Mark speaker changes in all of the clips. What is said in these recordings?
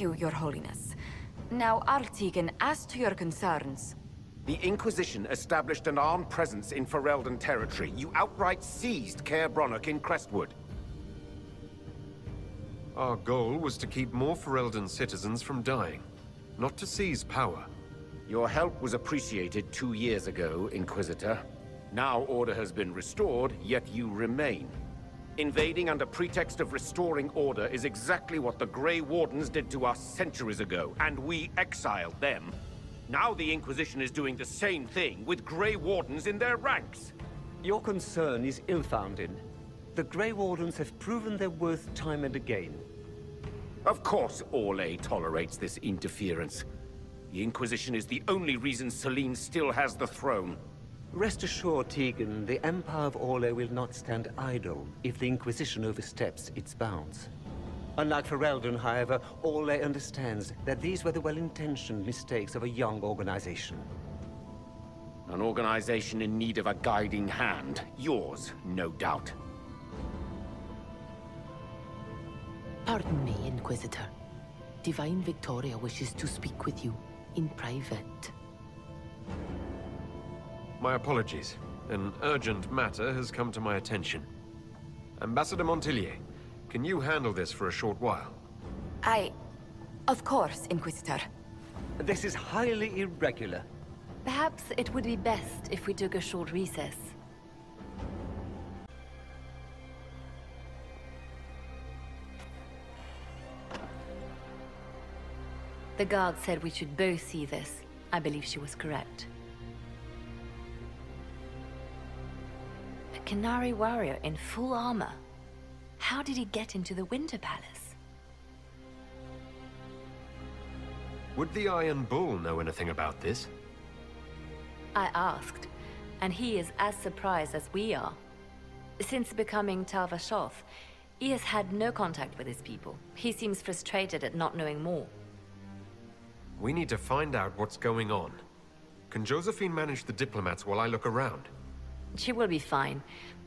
Speaker 1: Thank you, Your Holiness. Now, Artigan, as to your concerns...
Speaker 2: The Inquisition established an armed presence in Ferelden territory. You outright seized Caer Bronach in Crestwood.
Speaker 3: Our goal was to keep more Ferelden citizens from dying, not to seize power.
Speaker 2: Your help was appreciated 2 years ago, Inquisitor. Now order has been restored, yet you remain. Invading under pretext of restoring order is exactly what the Grey Wardens did to us centuries ago, and we exiled them. Now the Inquisition is doing the same thing, with Grey Wardens in their ranks.
Speaker 4: Your concern is ill-founded. The Grey Wardens have proven their worth time and again.
Speaker 2: Of course Orlais tolerates this interference. The Inquisition is the only reason Selene still has the throne.
Speaker 4: Rest assured, Tegan, the Empire of Orlais will not stand idle if the Inquisition oversteps its bounds. Unlike Ferelden, however, Orlais understands that these were the well-intentioned mistakes of a young organization.
Speaker 2: An organization in need of a guiding hand. Yours, no doubt.
Speaker 5: Pardon me, Inquisitor. Divine Victoria wishes to speak with you in private.
Speaker 3: My apologies. An urgent matter has come to my attention. Ambassador Montillier, can you handle this for a short while?
Speaker 1: Of course, Inquisitor.
Speaker 4: This is highly irregular.
Speaker 6: Perhaps it would be best if we took a short recess. The guard said we should both see this. I believe she was correct. A Canary warrior in full armor. How did he get into the Winter Palace?
Speaker 3: Would the Iron Bull know anything about this?
Speaker 6: I asked, and he is as surprised as we are. Since becoming Tal-Vashoth, he has had no contact with his people. He seems frustrated at not knowing more.
Speaker 3: We need to find out what's going on. Can Josephine manage the diplomats while I look around?
Speaker 6: She will be fine.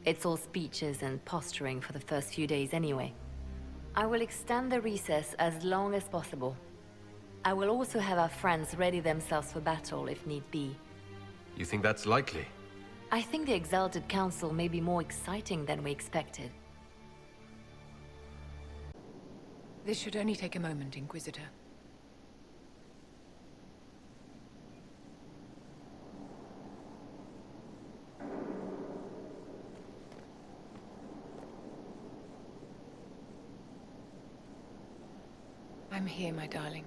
Speaker 6: It's all speeches and posturing for the first few days anyway. I will extend the recess as long as possible. I will also have our friends ready themselves for battle if need be.
Speaker 3: You think that's likely?
Speaker 6: I think the Exalted Council may be more exciting than we expected.
Speaker 7: This should only take a moment, Inquisitor. I'm here, my darling.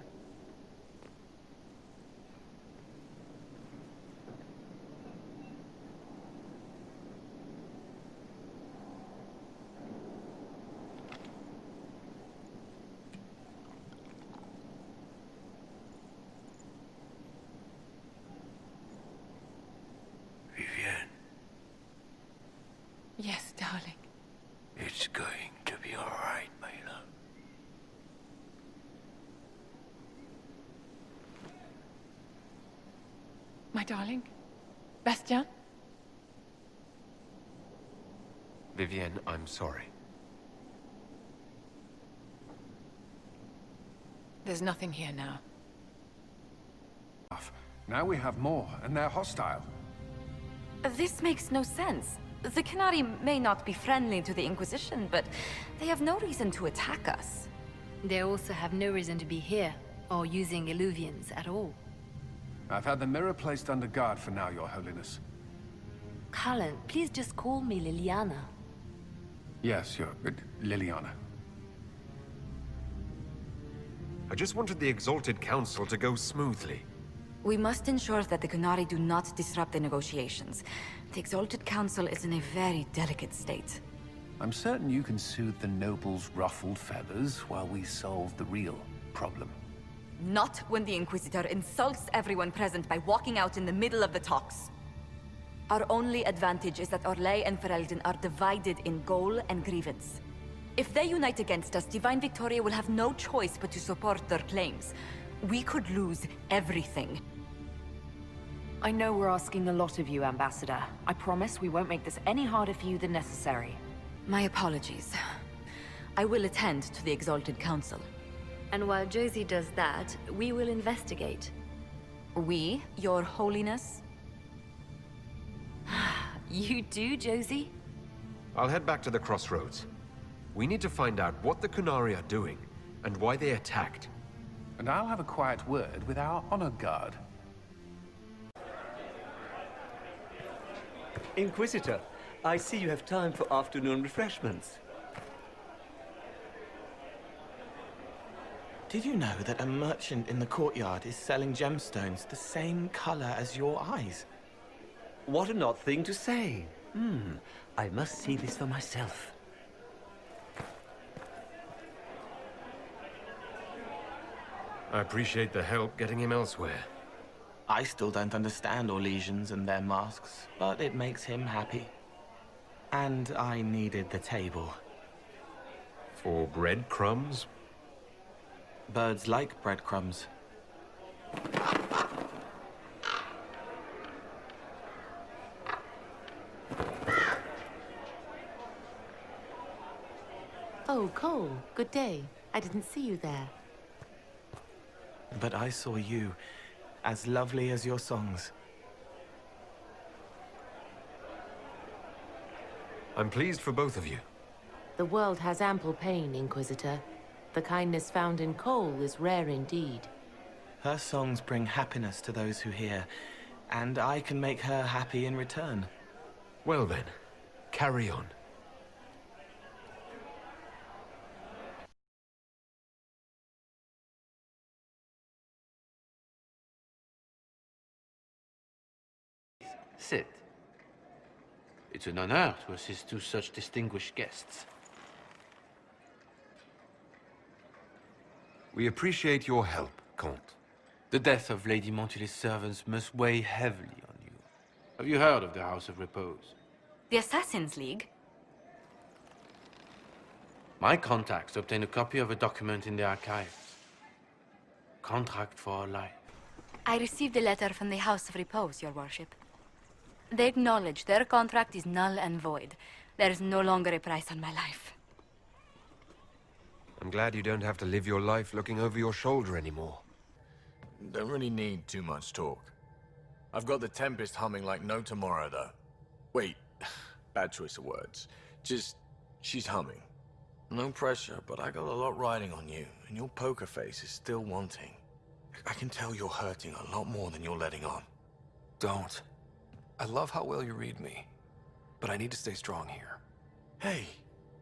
Speaker 8: Vivienne.
Speaker 7: Yes, darling.
Speaker 8: It's going to be all right, my love.
Speaker 7: My darling? Bastien?
Speaker 8: Vivienne, I'm sorry.
Speaker 7: There's nothing here now.
Speaker 9: Now we have more, and they're hostile.
Speaker 1: This makes no sense. The Canary may not be friendly to the Inquisition, but they have no reason to attack us.
Speaker 6: They also have no reason to be here, or using Illuvians at all.
Speaker 9: I've had the mirror placed under guard for now, Your Holiness.
Speaker 6: Cullen, please just call me Liliana.
Speaker 9: Yes, Liliana.
Speaker 3: I just wanted the Exalted Council to go smoothly.
Speaker 1: We must ensure that the Canary do not disrupt the negotiations. The Exalted Council is in a very delicate state.
Speaker 9: I'm certain you can soothe the nobles' ruffled feathers while we solve the real problem.
Speaker 1: Not when the Inquisitor insults everyone present by walking out in the middle of the talks. Our only advantage is that Orlais and Ferelden are divided in goal and grievance. If they unite against us, Divine Victoria will have no choice but to support their claims. We could lose everything.
Speaker 5: I know we're asking a lot of you, Ambassador. I promise we won't make this any harder for you than necessary.
Speaker 1: My apologies. I will attend to the Exalted Council.
Speaker 6: And while Josie does that, we will investigate.
Speaker 1: We, Your Holiness?
Speaker 6: You do, Josie?
Speaker 3: I'll head back to the crossroads. We need to find out what the Qunari are doing, and why they attacked.
Speaker 9: And I'll have a quiet word with our honor guard.
Speaker 4: Inquisitor, I see you have time for afternoon refreshments.
Speaker 10: Did you know that a merchant in the courtyard is selling gemstones the same color as your eyes?
Speaker 4: What an odd thing to say. I must see this for myself.
Speaker 3: I appreciate the help getting him elsewhere.
Speaker 10: I still don't understand Orlesians and their masks, but it makes him happy. And I needed the table.
Speaker 3: For breadcrumbs?
Speaker 10: Birds like breadcrumbs.
Speaker 5: Oh, Cole, good day. I didn't see you there.
Speaker 10: But I saw you, as lovely as your songs.
Speaker 3: I'm pleased for both of you.
Speaker 5: The world has ample pain, Inquisitor. The kindness found in Cole is rare indeed.
Speaker 10: Her songs bring happiness to those who hear, and I can make her happy in return.
Speaker 3: Well then, carry on.
Speaker 8: Sit. It's an honor to assist two such distinguished guests.
Speaker 3: We appreciate your help, Comte.
Speaker 8: The death of Lady Montilly's servants must weigh heavily on you. Have you heard of the House of Repose?
Speaker 1: The Assassin's League?
Speaker 8: My contacts obtained a copy of a document in the archives. Contract for a life.
Speaker 1: I received a letter from the House of Repose, Your Worship. They acknowledge their contract is null and void. There is no longer a price on my life.
Speaker 3: I'm glad you don't have to live your life looking over your shoulder anymore.
Speaker 11: Don't really need too much talk. I've got the Tempest humming like no tomorrow, though. Wait, bad choice of words. Just, she's humming. No pressure, but I got a lot riding on you, and your poker face is still wanting. I can tell you're hurting a lot more than you're letting on.
Speaker 12: Don't. I love how well you read me, but I need to stay strong here.
Speaker 11: Hey,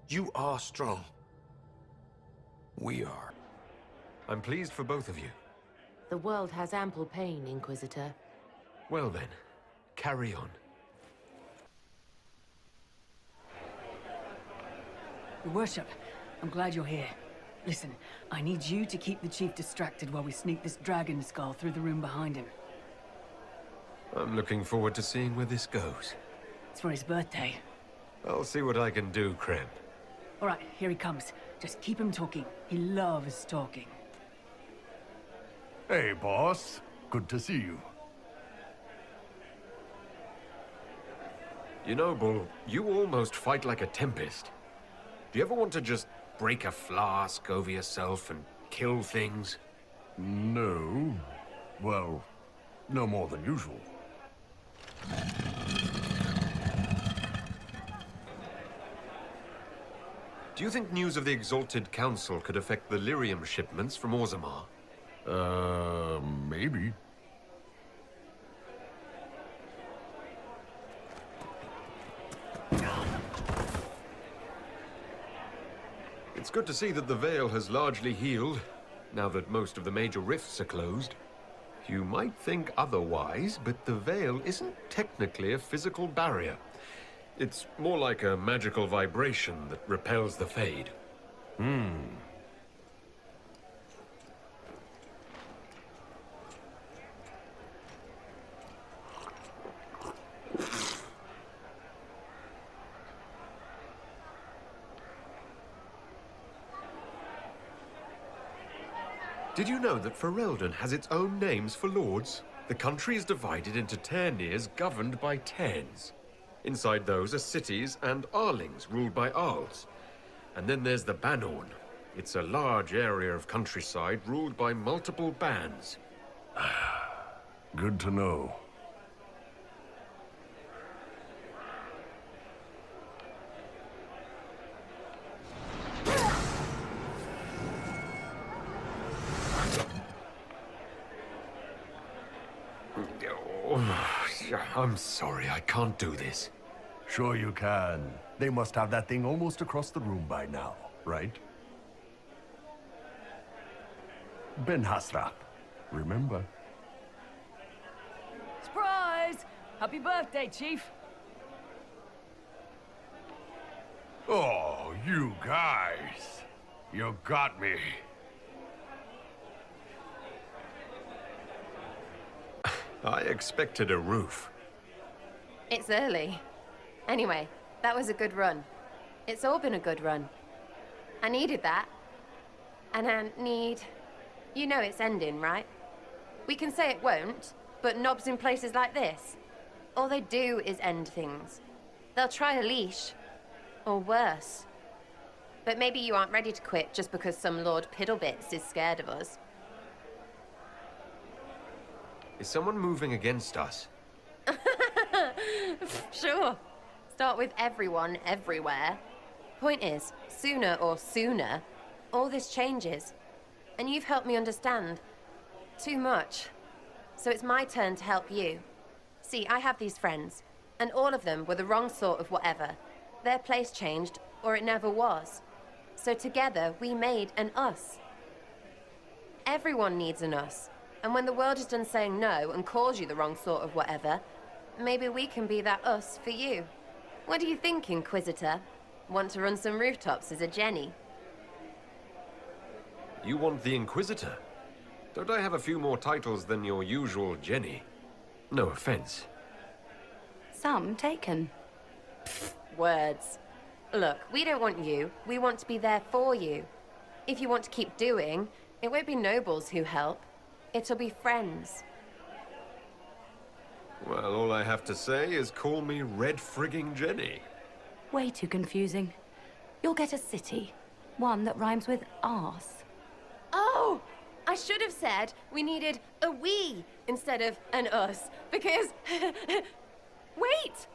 Speaker 11: you are strong.
Speaker 12: We are.
Speaker 3: I'm pleased for both of you.
Speaker 5: The world has ample pain, Inquisitor.
Speaker 3: Well then, carry on.
Speaker 13: Your Worship, I'm glad you're here. Listen, I need you to keep the Chief distracted while we sneak this dragon skull through the room behind him.
Speaker 3: I'm looking forward to seeing where this goes.
Speaker 13: It's for his birthday.
Speaker 3: I'll see what I can do, Krem.
Speaker 13: All right, here he comes. Just keep him talking. He loves talking.
Speaker 14: Hey, boss. Good to see you.
Speaker 3: You know, Bull, you almost fight like a Tempest. Do you ever want to just break a flask over yourself and kill things?
Speaker 14: No. Well, no more than usual.
Speaker 3: Do you think news of the Exalted Council could affect the lyrium shipments from Orzammar?
Speaker 14: Maybe.
Speaker 3: It's good to see that the Veil has largely healed, now that most of the major rifts are closed. You might think otherwise, but the Veil isn't technically a physical barrier. It's more like a magical vibration that repels the Fade. Did you know that Ferelden has its own names for lords? The country is divided into Ternirs governed by Terns. Inside those are cities and Arlings ruled by Arls. And then there's the Banorn, It's a large area of countryside ruled by multiple bands.
Speaker 14: Good to know.
Speaker 3: I'm sorry, I can't do this.
Speaker 14: Sure you can. They must have that thing almost across the room by now, right? Ben Hasraf, remember?
Speaker 13: Surprise! Happy birthday, Chief!
Speaker 14: Oh, you guys! You got me.
Speaker 3: I expected a roof.
Speaker 15: It's early. Anyway, that was a good run. It's all been a good run. I needed that. And I need... You know it's ending, right? We can say it won't, but knobs in places like this, all they do is end things. They'll try a leash. Or worse. But maybe you aren't ready to quit just because some Lord Piddlebits is scared of us.
Speaker 3: Is someone moving against us?
Speaker 15: Sure. Start with everyone, everywhere. Point is, sooner, all this changes. And you've helped me understand. Too much. So it's my turn to help you. See, I have these friends, and all of them were the wrong sort of whatever. Their place changed, or it never was. So together, we made an us. Everyone needs an us. And when the world is done saying no and calls you the wrong sort of whatever, maybe we can be that us for you. What do you think, Inquisitor? Want to run some rooftops as a Jenny?
Speaker 3: You want the Inquisitor? Don't I have a few more titles than your usual Jenny? No offense.
Speaker 6: Some taken.
Speaker 15: Words. Look, we don't want you. We want to be there for you. If you want to keep doing, it won't be nobles who help. It'll be friends.
Speaker 3: Well, all I have to say is call me Red Frigging Jenny.
Speaker 6: Way too confusing. You'll get a city. One that rhymes with arse.
Speaker 15: Oh! I should have said we needed a we instead of an us, because... Wait!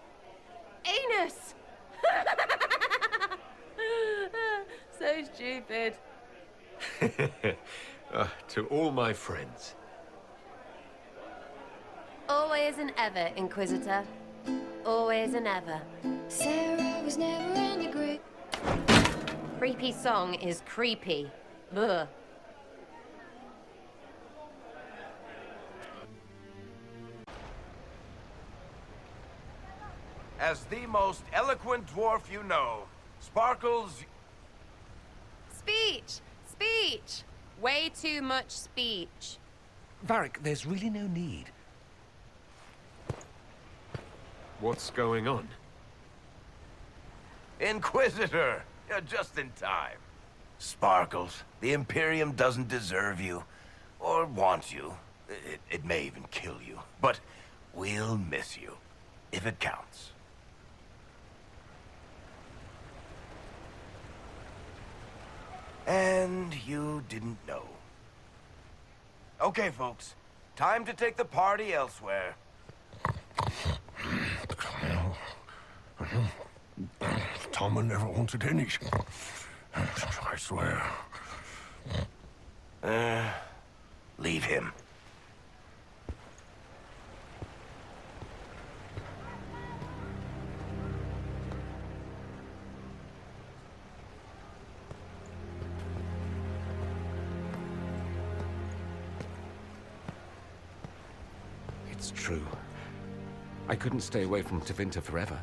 Speaker 15: Anus! So stupid.
Speaker 3: To all my friends.
Speaker 15: Always and ever, Inquisitor. Always and ever.
Speaker 16: Sarah was never in the group.
Speaker 15: Creepy song is creepy. Ugh.
Speaker 17: As the most eloquent dwarf you know, Sparkles...
Speaker 15: Speech! Speech! Way too much speech.
Speaker 9: Varric, there's really no need.
Speaker 3: What's going on?
Speaker 17: Inquisitor! You're just in time. Sparkles, the Imperium doesn't deserve you. Or want you. It may even kill you. But we'll miss you. If it counts. And you didn't know. Okay, folks. Time to take the party elsewhere.
Speaker 14: Tommen never wanted any. I swear.
Speaker 17: Leave him.
Speaker 2: It's true. I couldn't stay away from Tevinter forever.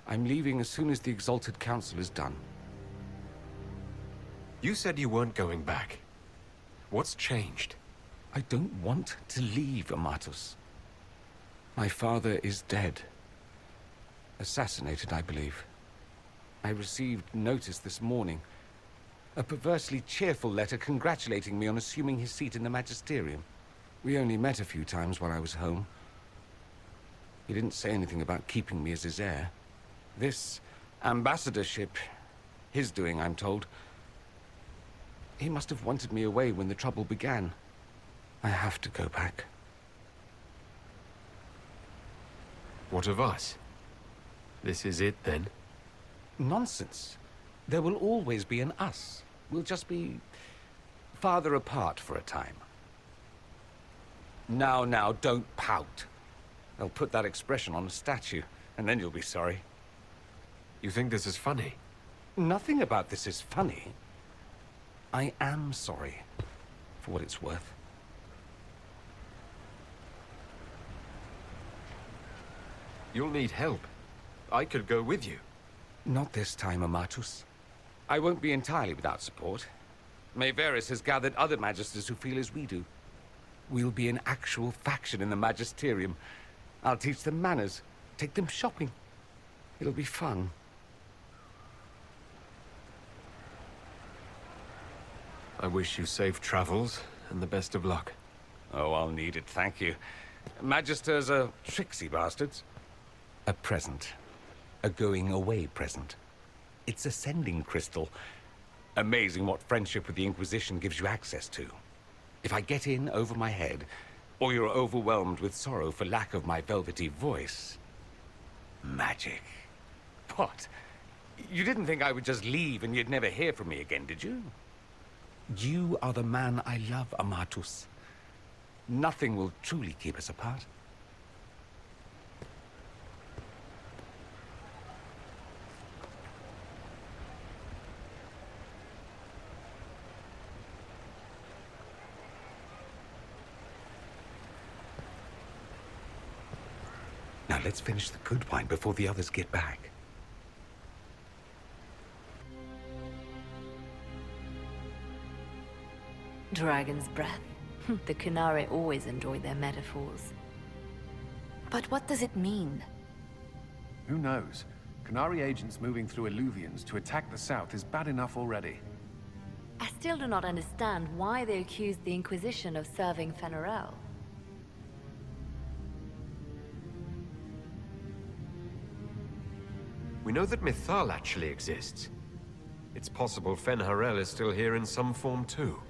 Speaker 2: I'm leaving as soon as the Exalted Council is done.
Speaker 3: You said you weren't going back. What's changed?
Speaker 2: I don't want to leave, Amatus. My father is dead. Assassinated, I believe. I received notice this morning. A perversely cheerful letter congratulating me on assuming his seat in the Magisterium. We only met a few times while I was home. He didn't say anything about keeping me as his heir. This ambassadorship, his doing, I'm told. He must have wanted me away when the trouble began. I have to go back.
Speaker 3: What of us? This is it, then?
Speaker 2: Nonsense. There will always be an us. We'll just be farther apart for a time. Now, don't pout. They'll put that expression on a statue, and then you'll be sorry.
Speaker 3: You think this is funny?
Speaker 2: Nothing about this is funny. I am sorry, for what it's worth.
Speaker 3: You'll need help. I could go with you.
Speaker 2: Not this time, Amatus. I won't be entirely without support. Mayveris has gathered other magisters who feel as we do. We'll be an actual faction in the Magisterium. I'll teach them manners, take them shopping. It'll be fun.
Speaker 3: I wish you safe travels, and the best of luck.
Speaker 2: Oh, I'll need it, thank you. Magisters are tricksy bastards. A present. A going-away present. It's a sending crystal. Amazing what friendship with the Inquisition gives you access to. If I get in over my head, or you're overwhelmed with sorrow for lack of my velvety voice... magic. What? You didn't think I would just leave and you'd never hear from me again, did you? You are the man I love, Amatus. Nothing will truly keep us apart. Now let's finish the good wine before the others get back.
Speaker 6: Dragon's breath. The Kunari always enjoy their metaphors.
Speaker 1: But what does it mean?
Speaker 9: Who knows? Kunari agents moving through Illuvians to attack the south is bad enough already.
Speaker 6: I still do not understand why they accused the Inquisition of serving Fenarel.
Speaker 3: We know that Mythal actually exists. It's possible Fenharel is still here in some form too.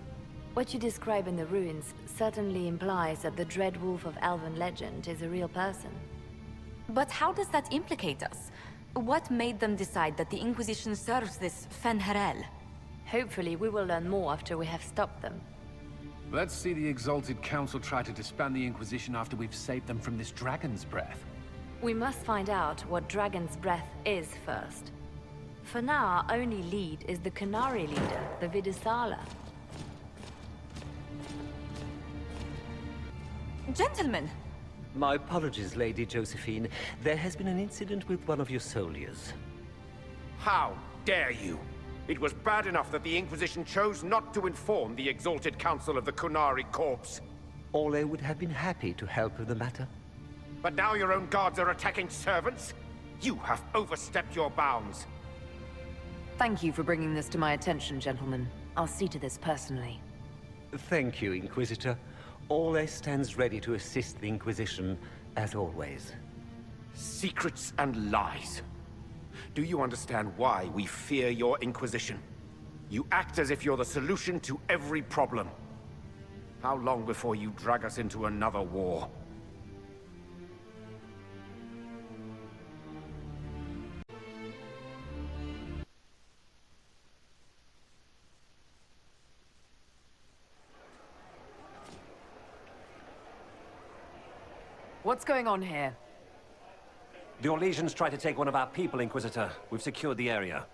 Speaker 6: What you describe in the ruins certainly implies that the Dread Wolf of Elven legend is a real person.
Speaker 1: But how does that implicate us? What made them decide that the Inquisition serves this Fenharel?
Speaker 6: Hopefully we will learn more after we have stopped them.
Speaker 9: Let's see the Exalted Council try to disband the Inquisition after we've saved them from this dragon's breath.
Speaker 6: We must find out what Dragon's Breath is first. For now, our only lead is the Kunari leader, the Vidusala.
Speaker 1: Gentlemen!
Speaker 4: My apologies, Lady Josephine. There has been an incident with one of your soldiers.
Speaker 2: How dare you? It was bad enough that the Inquisition chose not to inform the Exalted Council of the Kunari Corps.
Speaker 4: Ole would have been happy to help with the matter.
Speaker 2: But now your own guards are attacking servants? You have overstepped your bounds.
Speaker 7: Thank you for bringing this to my attention, gentlemen. I'll see to this personally.
Speaker 4: Thank you, Inquisitor. Ole stands ready to assist the Inquisition, as always.
Speaker 2: Secrets and lies. Do you understand why we fear your Inquisition? You act as if you're the solution to every problem. How long before you drag us into another war?
Speaker 7: What's going on here?
Speaker 18: The Orlesians tried to take one of our people, Inquisitor. We've secured the area.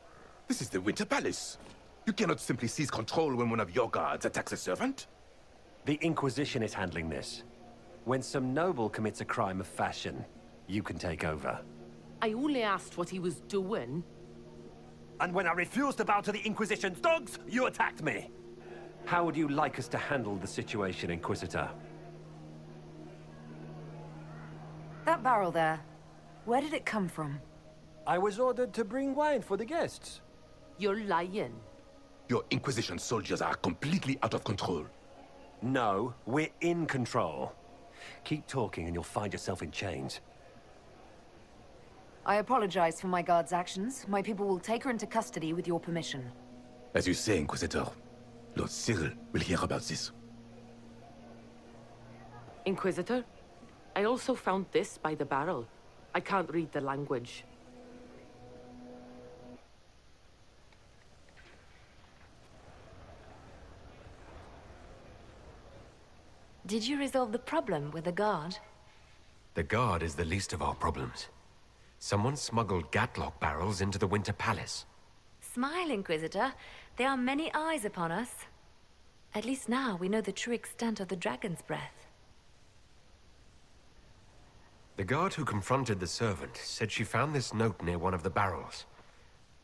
Speaker 19: This is the Winter Palace. You cannot simply seize control when one of your guards attacks a servant.
Speaker 18: The Inquisition is handling this. When some noble commits a crime of fashion, you can take over.
Speaker 20: I only asked what he was doing.
Speaker 18: And when I refused to bow to the Inquisition's dogs, you attacked me! How would you like us to handle the situation, Inquisitor?
Speaker 7: That barrel there, where did it come from?
Speaker 18: I was ordered to bring wine for the guests.
Speaker 20: You're lying.
Speaker 19: Your Inquisition soldiers are completely out of control.
Speaker 18: No, we're in control. Keep talking and you'll find yourself in chains.
Speaker 7: I apologize for my guard's actions. My people will take her into custody with your permission.
Speaker 19: As you say, Inquisitor. Lord Cyril will hear about this.
Speaker 20: Inquisitor, I also found this by the barrel. I can't read the language.
Speaker 6: Did you resolve the problem with the guard?
Speaker 21: The guard is the least of our problems. Someone smuggled Gatlock barrels into the Winter Palace.
Speaker 6: Smile, Inquisitor. There are many eyes upon us. At least now we know the true extent of the dragon's breath.
Speaker 21: The guard who confronted the servant said she found this note near one of the barrels.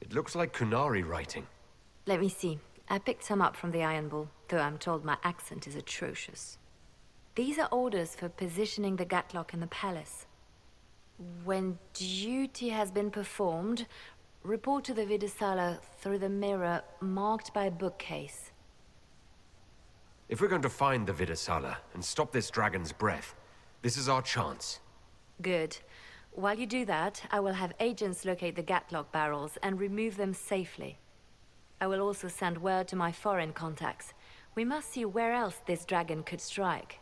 Speaker 21: It looks like Kunari writing.
Speaker 6: Let me see. I picked some up from the Iron Bull, though I'm told my accent is atrocious. These are orders for positioning the Gatlock in the palace. When duty has been performed, report to the Vidisala through the mirror marked by a bookcase.
Speaker 21: If we're going to find the Vidisala and stop this dragon's breath, this is our chance.
Speaker 6: Good. While you do that, I will have agents locate the Gatlock barrels and remove them safely. I will also send word to my foreign contacts. We must see where else this dragon could strike.